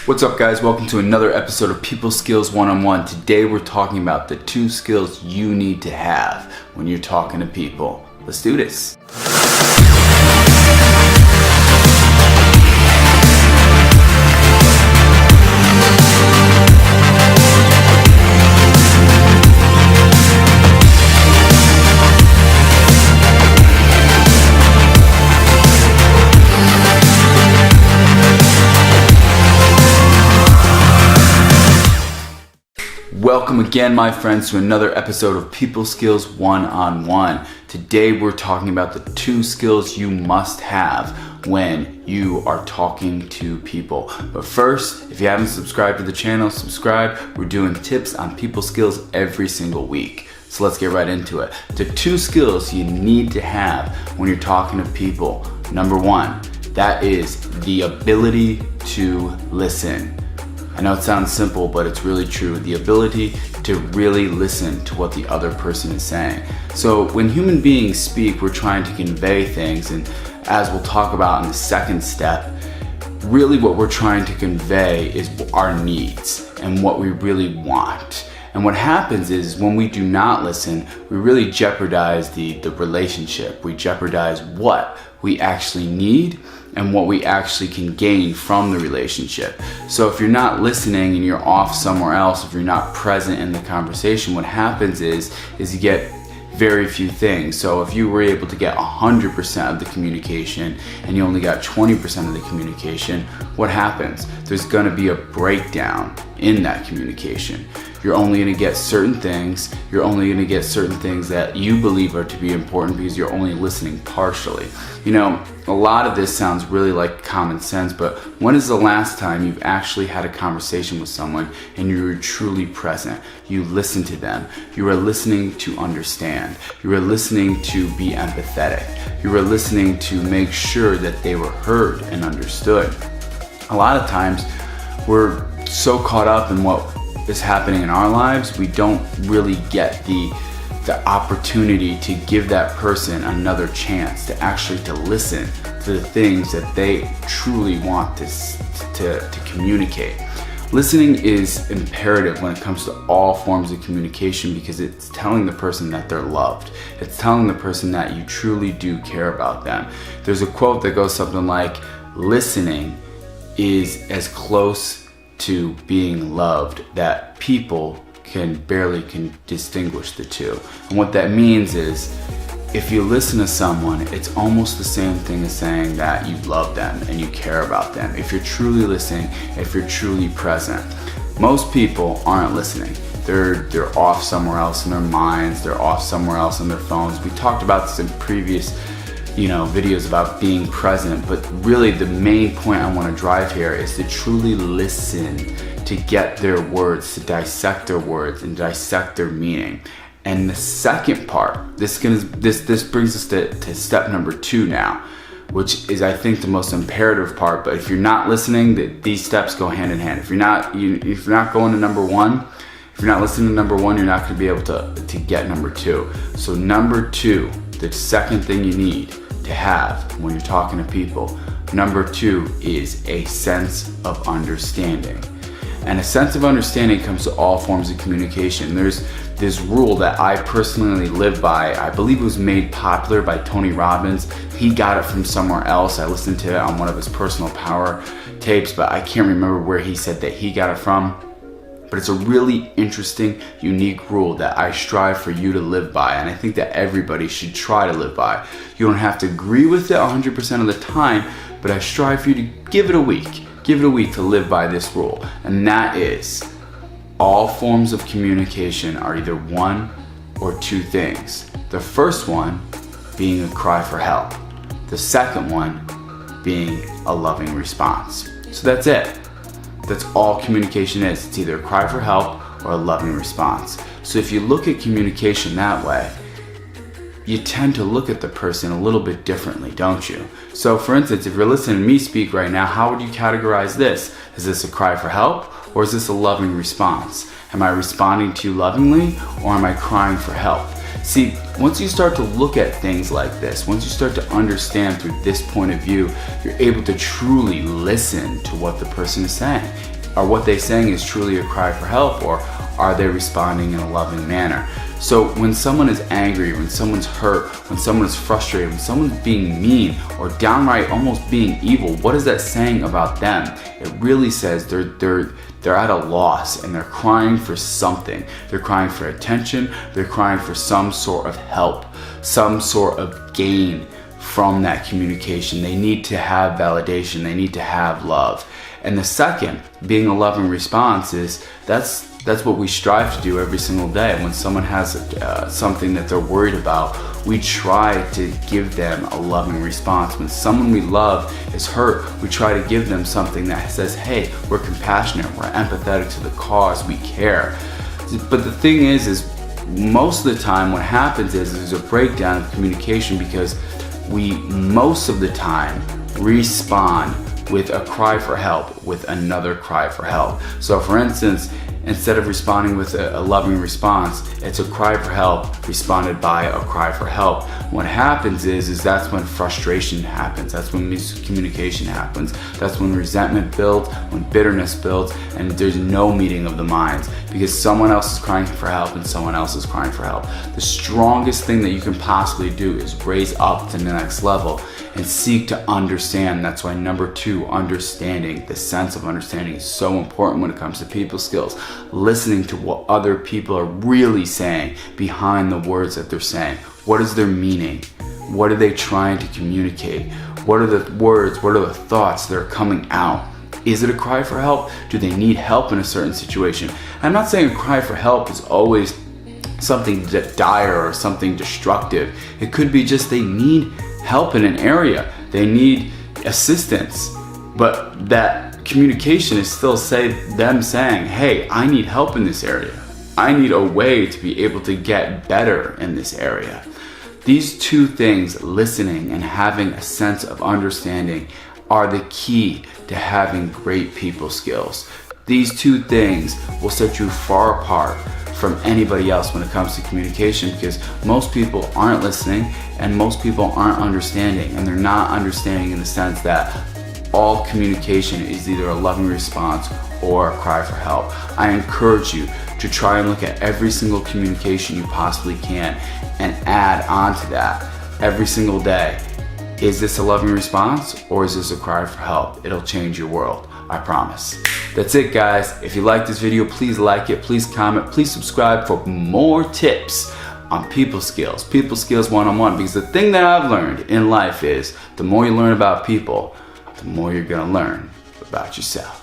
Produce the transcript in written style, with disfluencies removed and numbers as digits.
What's up, guys? Welcome to another episode of People Skills One-on-One. Today we're talking about the 2 skills you need to have when you're talking to people. Let's do this. Welcome again, my friends, to another episode of People Skills One-on-One. Today we're talking about the 2 skills you must have when you are talking to people. But first, if you haven't subscribed to the channel, subscribe. We're doing tips on people skills every single week. So let's get right into it. The 2 skills you need to have when you're talking to people. Number 1, that is the ability to listen. I know it sounds simple, but it's really true. The ability to really listen to what the other person is saying. So when human beings speak, we're trying to convey things, and as we'll talk about in the second step, really what we're trying to convey is our needs and what we really want. And what happens is when we do not listen, we really jeopardize the relationship. We jeopardize what we actually need and what we actually can gain from the relationship. So if you're not listening and you're off somewhere else, if you're not present in the conversation, what happens is you get very few things. So if you were able to get 100% of the communication and you only got 20% of the communication, what happens? There's gonna be a breakdown in that communication. You're only gonna get certain things. You're only gonna get certain things that you believe are to be important because you're only listening partially. You know, a lot of this sounds really like common sense, but when is the last time you've actually had a conversation with someone and you were truly present? You listened to them. You were listening to understand. You were listening to be empathetic. You were listening to make sure that they were heard and understood. A lot of times we're so caught up in what is happening in our lives, we don't really get the opportunity to give that person another chance to actually to listen to the things that they truly want to communicate. Listening is imperative when it comes to all forms of communication because it's telling the person that they're loved. It's telling the person that you truly do care about them. There's a quote that goes something like, listening is as close to being loved that people can barely distinguish the two. And what that means is if you listen to someone, it's almost the same thing as saying that you love them and you care about them. If you're truly listening, if you're truly present. Most people aren't listening. They're off somewhere else in their minds, they're off somewhere else on their phones. We talked about this in previous videos about being present, but really the main point I want to drive here is to truly listen, to get their words, to dissect their words and dissect their meaning. And the second part, this brings us to step number 2 now, which is I think the most imperative part. But if you're not listening, these steps go hand in hand. If you're not going to number 1, if you're not listening to number 1, you're not going to be able to get number 2. So number 2, the second thing you need to have when you're talking to people, number 2 is a sense of understanding. And a sense of understanding comes to all forms of communication. There's this rule that I personally live by. I believe it was made popular by Tony Robbins. He got it from somewhere else. I listened to it on one of his personal power tapes, but I can't remember where he said that he got it from. But it's a really interesting, unique rule that I strive for you to live by, and I think that everybody should try to live by. You don't have to agree with it 100% of the time, but I strive for you to give it a week. Give it a week to live by this rule, and that is all forms of communication are either 1 or 2 things. The first one being a cry for help. The second one being a loving response. So that's it. That's all communication is. It's either a cry for help or a loving response. So if you look at communication that way, you tend to look at the person a little bit differently, don't you? So for instance, if you're listening to me speak right now, how would you categorize this? Is this a cry for help or is this a loving response? Am I responding to you lovingly or am I crying for help? See, once you start to look at things like this, once you start to understand through this point of view, you're able to truly listen to what the person is saying. Are what they're saying is truly a cry for help, or are they responding in a loving manner? So when someone is angry, when someone's hurt, when someone is frustrated, when someone's being mean or downright almost being evil, what is that saying about them? It really says they're at a loss and they're crying for something. They're crying for attention. They're crying for some sort of help, some sort of gain from that communication. They need to have validation. They need to have love. And the second, being a loving response, is that's what we strive to do every single day. When someone has something that they're worried about, we try to give them a loving response. When someone we love is hurt, we try to give them something that says, hey, we're compassionate, we're empathetic to the cause, we care. But the thing is most of the time what happens is there's a breakdown of communication because we most of the time respond with a cry for help with another cry for help. So for instance, instead of responding with a loving response, it's a cry for help responded by a cry for help. What happens is that's when frustration happens. That's when miscommunication happens. That's when resentment builds, when bitterness builds, and there's no meeting of the minds because someone else is crying for help and someone else is crying for help. The strongest thing that you can possibly do is raise up to the next level and seek to understand. That's why number 2, understanding, the sense of understanding is so important when it comes to people skills. Listening to what other people are really saying behind the words that they're saying. What is their meaning? What are they trying to communicate? What are the words? What are the thoughts that are coming out? Is it a cry for help? Do they need help in a certain situation? I'm not saying a cry for help is always something dire or something destructive. It could be just they need help in an area. They need assistance. But that communication is still them saying, hey, I need help in this area. I need a way to be able to get better in this area. These two things, listening and having a sense of understanding, are the key to having great people skills. These two things will set you far apart from anybody else when it comes to communication because most people aren't listening and most people aren't understanding, and they're not understanding in the sense that all communication is either a loving response or a cry for help. I encourage you to try and look at every single communication you possibly can and add on to that every single day. Is this a loving response or is this a cry for help? It'll change your world, I promise. That's it, guys. If you like this video, please like it, please comment, please subscribe for more tips on people skills one-on-one, because the thing that I've learned in life is the more you learn about people, the more you're gonna learn about yourself.